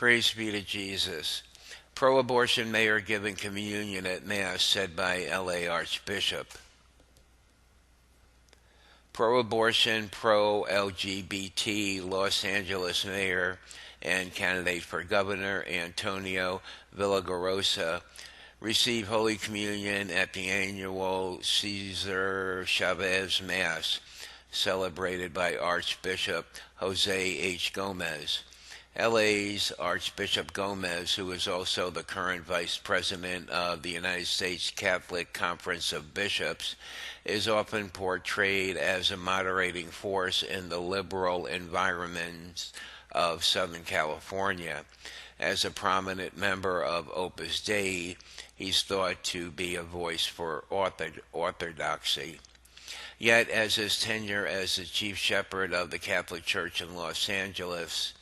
Praise be to Jesus. Pro-abortion mayor giving communion at Mass, said by L.A. Archbishop. Pro-abortion, pro-LGBT Los Angeles mayor and candidate for governor Antonio Villaraigosa received Holy Communion at the annual Cesar Chavez Mass, celebrated by Archbishop Jose H. Gomez. LA's Archbishop Gomez, who is also the current vice president of the United States Catholic Conference of Bishops, is often portrayed as a moderating force in the liberal environments of Southern California. As a prominent member of Opus Dei, he's thought to be a voice for orthodoxy. Yet, as his tenure as the chief shepherd of the Catholic Church in Los Angeles,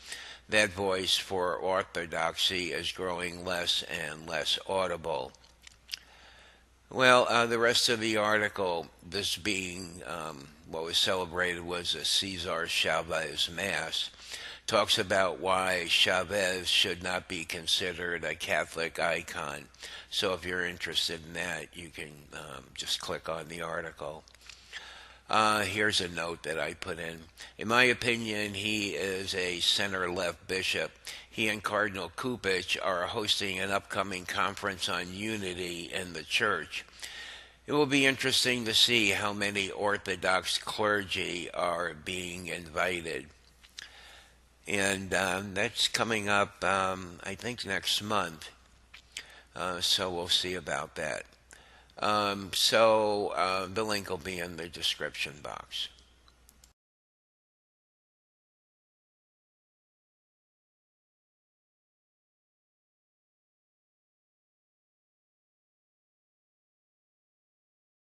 that voice for orthodoxy is growing less and less audible. Well, the rest of the article, this being what was celebrated was a Cesar Chavez Mass, talks about why Chavez should not be considered a Catholic icon. So if you're interested in that, you can just click on the article. Here's a note that I put in. In my opinion, he is a center-left bishop. He and Cardinal Cupich are hosting an upcoming conference on unity in the church. It will be interesting to see how many Orthodox clergy are being invited. And that's coming up, I think, next month. So we'll see about that. The link will be in the description box.